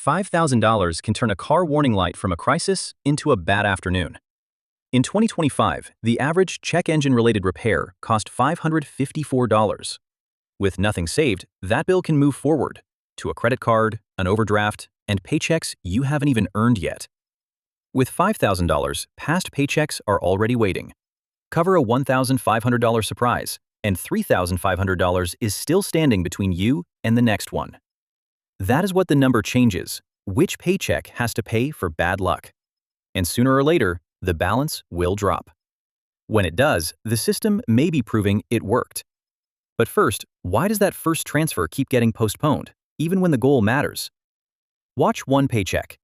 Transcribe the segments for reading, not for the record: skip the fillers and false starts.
$5,000 can turn a car warning light from a crisis into a bad afternoon. In 2025, the average check engine-related repair cost $554. With nothing saved, that bill can move forward to a credit card, an overdraft, and paychecks you haven't even earned yet. With $5,000, past paychecks are already waiting. Cover a $1,500 surprise, and $3,500 is still standing between you and the next one. That is what the number changes. Which paycheck has to pay for bad luck? And sooner or later, the balance will drop. When it does, the system may be proving it worked. But first, why does that first transfer keep getting postponed, even when the goal matters? Watch one paycheck.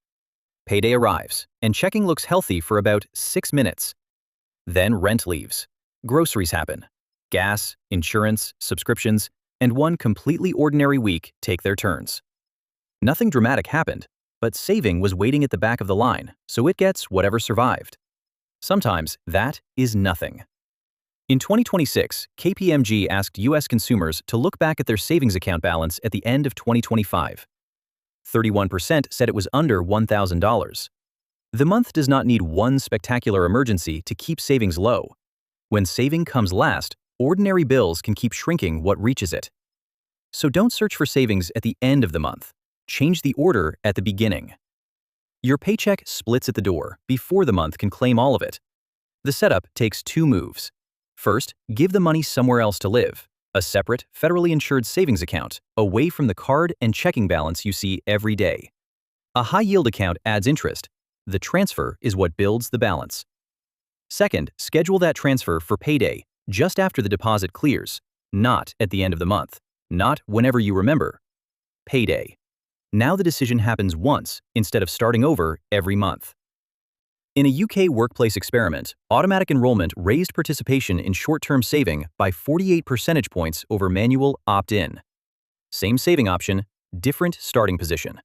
Payday arrives, and checking looks healthy for about 6 minutes. Then rent leaves. Groceries happen. Gas, insurance, subscriptions, and one completely ordinary week take their turns. Nothing dramatic happened, but saving was waiting at the back of the line, so it gets whatever survived. Sometimes that is nothing. In 2026, KPMG asked U.S. consumers to look back at their savings account balance at the end of 2025. 31% said it was under $1,000. The month does not need one spectacular emergency to keep savings low. When saving comes last, ordinary bills can keep shrinking what reaches it. So don't search for savings at the end of the month. Change the order at the beginning. Your paycheck splits at the door before the month can claim all of it. The setup takes 2 moves. First, give the money somewhere else to live, a separate, federally insured savings account, away from the card and checking balance you see every day. A high-yield account adds interest. The transfer is what builds the balance. Second, schedule that transfer for payday, just after the deposit clears, not at the end of the month, not whenever you remember. Payday. Now the decision happens once instead of starting over every month. In a UK workplace experiment, automatic enrollment raised participation in short-term saving by 48 percentage points over manual opt-in. Same saving option, different starting position.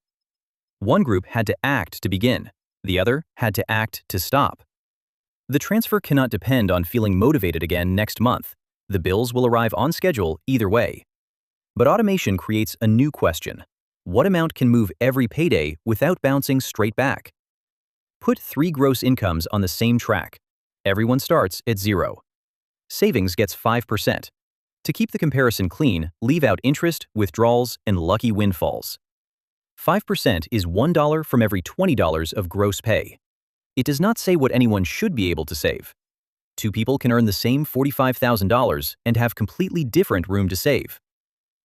One group had to act to begin, the other had to act to stop. The transfer cannot depend on feeling motivated again next month. The bills will arrive on schedule either way. But automation creates a new question. What amount can move every payday without bouncing straight back? Put 3 gross incomes on the same track. Everyone starts at 0. Savings gets 5%. To keep the comparison clean, leave out interest, withdrawals, and lucky windfalls. 5% is $1 from every $20 of gross pay. It does not say what anyone should be able to save. 2 people can earn the same $45,000 and have completely different room to save.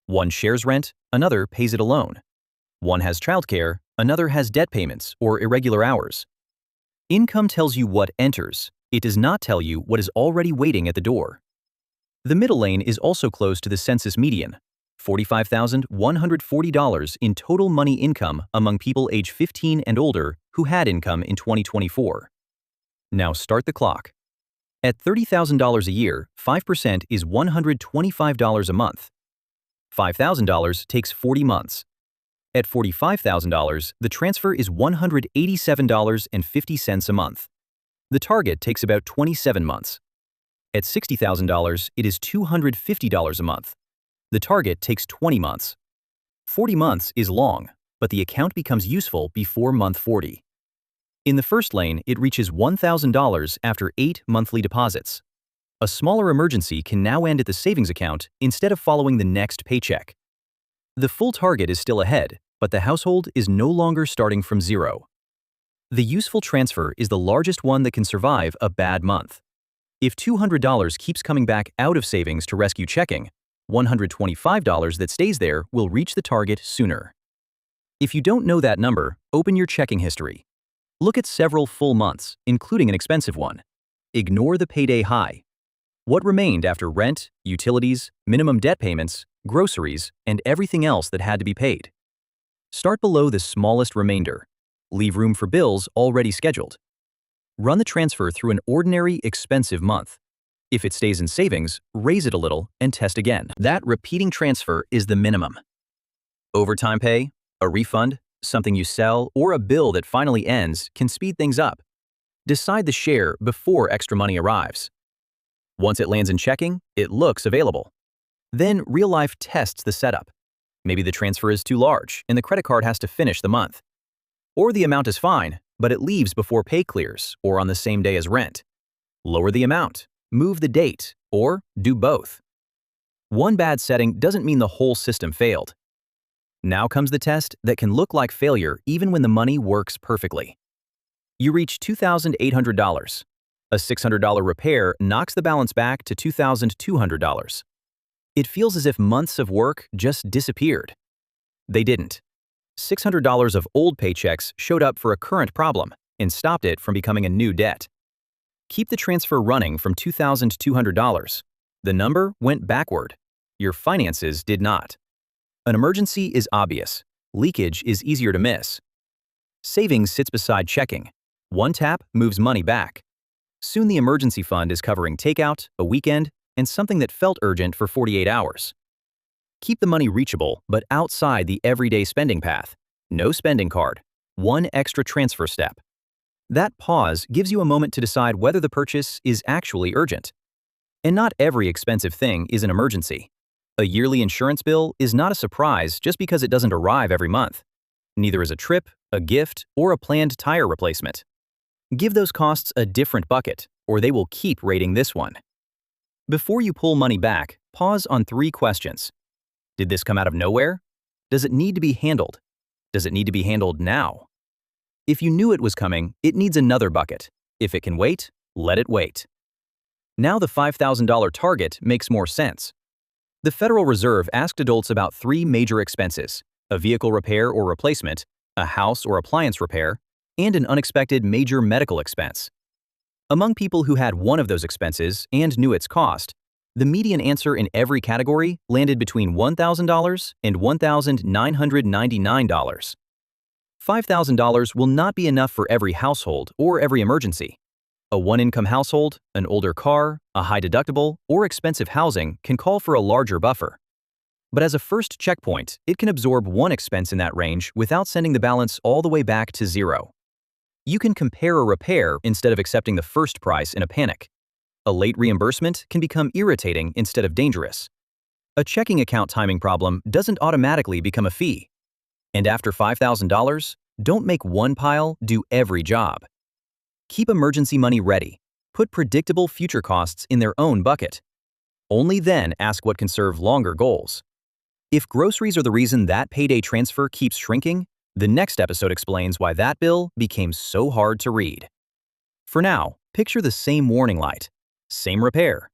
One shares rent, another pays it alone. One has childcare, another has debt payments or irregular hours. Income tells you what enters. It does not tell you what is already waiting at the door. The middle lane is also close to the census median, $45,140 in total money income among people age 15 and older who had income in 2024. Now start the clock. At $30,000 a year, 5% is $125 a month. $5,000 takes 40 months. At $45,000, the transfer is $187.50 a month. The target takes about 27 months. At $60,000, it is $250 a month. The target takes 20 months. 40 months is long, but the account becomes useful before month 40. In the first lane, it reaches $1,000 after 8 monthly deposits. A smaller emergency can now end at the savings account instead of following the next paycheck. The full target is still ahead, but the household is no longer starting from 0. The useful transfer is the largest one that can survive a bad month. If $200 keeps coming back out of savings to rescue checking, $125 that stays there will reach the target sooner. If you don't know that number, open your checking history. Look at several full months, including an expensive one. Ignore the payday high. What remained after rent, utilities, minimum debt payments, groceries, and everything else that had to be paid? Start below the smallest remainder. Leave room for bills already scheduled. Run the transfer through an ordinary, expensive month. If it stays in savings, raise it a little and test again. That repeating transfer is the minimum. Overtime pay, a refund, something you sell, or a bill that finally ends can speed things up. Decide the share before extra money arrives. Once it lands in checking, it looks available. Then real life tests the setup. Maybe the transfer is too large and the credit card has to finish the month. Or the amount is fine, but it leaves before pay clears or on the same day as rent. Lower the amount, move the date, or do both. One bad setting doesn't mean the whole system failed. Now comes the test that can look like failure even when the money works perfectly. You reach $2,800. A $600 repair knocks the balance back to $2,200. It feels as if months of work just disappeared. They didn't. $600 of old paychecks showed up for a current problem and stopped it from becoming a new debt. Keep the transfer running from $2,200. The number went backward. Your finances did not. An emergency is obvious. Leakage is easier to miss. Savings sits beside checking. One tap moves money back. Soon the emergency fund is covering takeout, a weekend, and something that felt urgent for 48 hours. Keep the money reachable, but outside the everyday spending path. No spending card. One extra transfer step. That pause gives you a moment to decide whether the purchase is actually urgent. And not every expensive thing is an emergency. A yearly insurance bill is not a surprise just because it doesn't arrive every month. Neither is a trip, a gift, or a planned tire replacement. Give those costs a different bucket, or they will keep rating this one. Before you pull money back, pause on 3 questions. Did this come out of nowhere? Does it need to be handled? Does it need to be handled now? If you knew it was coming, it needs another bucket. If it can wait, let it wait. Now the $5,000 target makes more sense. The Federal Reserve asked adults about 3 major expenses: a vehicle repair or replacement, a house or appliance repair, and an unexpected major medical expense. Among people who had one of those expenses and knew its cost, the median answer in every category landed between $1,000 and $1,999. $5,000 will not be enough for every household or every emergency. A one-income household, an older car, a high deductible, or expensive housing can call for a larger buffer. But as a first checkpoint, it can absorb one expense in that range without sending the balance all the way back to zero. You can compare a repair instead of accepting the first price in a panic. A late reimbursement can become irritating instead of dangerous. A checking account timing problem doesn't automatically become a fee. And after $5,000, don't make one pile do every job. Keep emergency money ready. Put predictable future costs in their own bucket. Only then ask what can serve longer goals. If groceries are the reason that payday transfer keeps shrinking, the next episode explains why that bill became so hard to read. For now, picture the same warning light, same repair.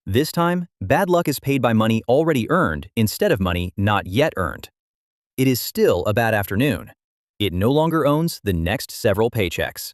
This time, bad luck is paid by money already earned instead of money not yet earned. It is still a bad afternoon. It no longer owns the next several paychecks.